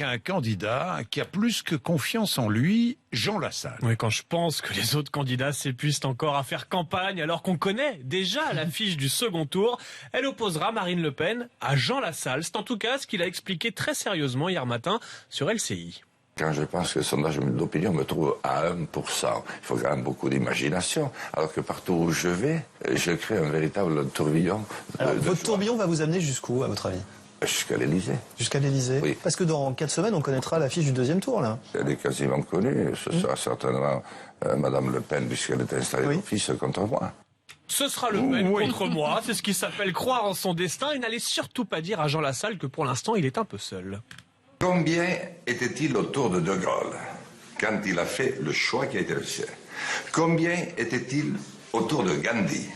Un candidat qui a plus que confiance en lui, Jean Lassalle. Oui, quand je pense que les autres candidats s'épuisent encore à faire campagne alors qu'on connaît déjà l'affiche du second tour, elle opposera Marine Le Pen à Jean Lassalle. C'est en tout cas ce qu'il a expliqué très sérieusement hier matin sur LCI. Quand je pense que le sondage d'opinion me trouve à 1%, il faut quand même beaucoup d'imagination. Alors que partout où je vais, je crée un véritable tourbillon. Votre tourbillon va vous amener jusqu'où, à votre avis? Jusqu'à l'Élysée. Jusqu'à l'Élysée? Oui. Parce que dans 4 semaines, on connaîtra l'affiche du deuxième tour, là. Elle est quasiment connue. Ce sera certainement Madame Le Pen, puisqu'elle est installée d'office contre moi. Ce sera Le Pen contre moi, c'est ce qui s'appelle croire en son destin et n'allez surtout pas dire à Jean Lassalle que pour l'instant il est un peu seul. Combien était-il autour de De Gaulle quand il a fait le choix qui a été le sien? Combien était-il autour de Gandhi?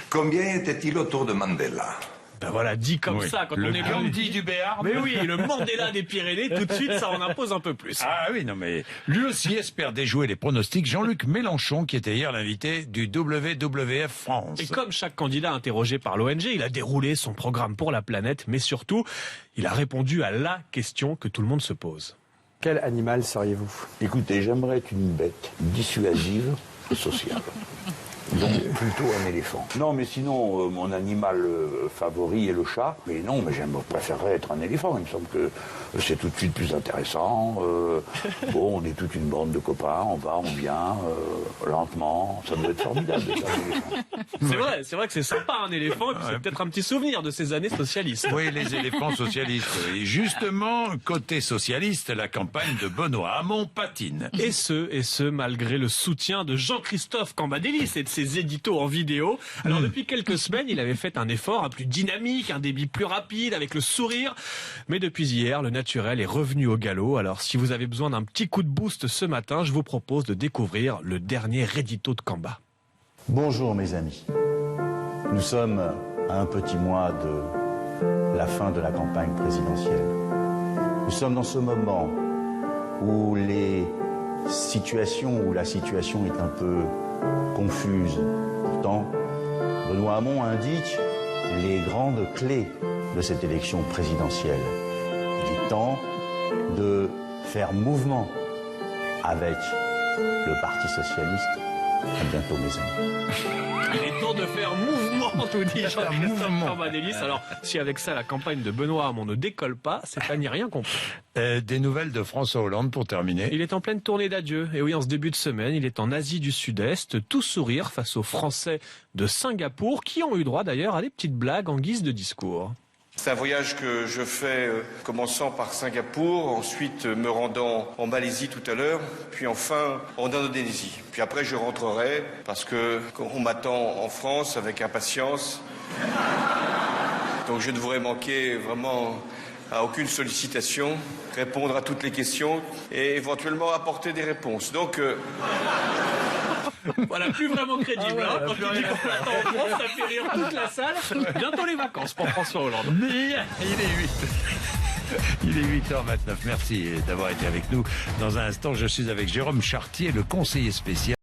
Combien était-il autour de Mandela? Ben voilà, dit comme ça, quand on est Gandhi du Béarn. Mais oui, le Mandela des Pyrénées, tout de suite, ça en impose un peu plus. Ah oui, non mais lui aussi espère déjouer les pronostics. Jean-Luc Mélenchon, qui était hier l'invité du WWF France. Et comme chaque candidat interrogé par l'ONG, il a déroulé son programme pour la planète, mais surtout, il a répondu à la question que tout le monde se pose. Quel animal seriez-vous? Écoutez, j'aimerais être une bête dissuasive et sociale. Donc plutôt un éléphant. Non, mais sinon, mon animal favori est le chat. Mais non, mais préférerais être un éléphant. Il me semble que c'est tout de suite plus intéressant. Bon, on est toute une bande de copains, on va, on vient, lentement. Ça doit être formidable d'être un éléphant. C'est vrai que c'est sympa un éléphant, et puis c'est peut-être un petit souvenir de ces années socialistes. Oui, les éléphants socialistes. Et justement, côté socialiste, la campagne de Benoît Hamon patine. Et ce, malgré le soutien de Jean-Christophe Cambadélis et de ses éditos en vidéo. Alors depuis quelques semaines, il avait fait un effort plus dynamique, un débit plus rapide, avec le sourire. Mais depuis hier, le naturel est revenu au galop. Alors si vous avez besoin d'un petit coup de boost ce matin, je vous propose de découvrir le dernier édito de Camba. Bonjour mes amis. Nous sommes à un petit mois de la fin de la campagne présidentielle. Nous sommes dans ce moment où la situation est un peu confuse. Pourtant, Benoît Hamon indique les grandes clés de cette élection présidentielle. Il est temps de faire mouvement avec le Parti socialiste. À bientôt, mes amis. Il est temps de faire mouvement, tout dit Jean-Christophe Cambadélis. Alors, si avec ça, la campagne de Benoît Hamon ne décolle pas, c'est à n'y rien comprendre. Des nouvelles de François Hollande pour terminer. Il est en pleine tournée d'adieu. Et oui, en ce début de semaine, il est en Asie du Sud-Est, tout sourire face aux Français de Singapour, qui ont eu droit d'ailleurs à des petites blagues en guise de discours. C'est un voyage que je fais commençant par Singapour, ensuite me rendant en Malaisie tout à l'heure, puis enfin en Indonésie. Puis après je rentrerai parce que on m'attend en France avec impatience. Donc je ne voudrais manquer vraiment à aucune sollicitation, répondre à toutes les questions et éventuellement apporter des réponses. Donc voilà, plus vraiment crédible. Quand tu dis qu'on l'attend en France, ça fait rire toute la salle. Bientôt les vacances pour François Hollande. Il est 8h29. Merci d'avoir été avec nous. Dans un instant, je suis avec Jérôme Chartier, le conseiller spécial.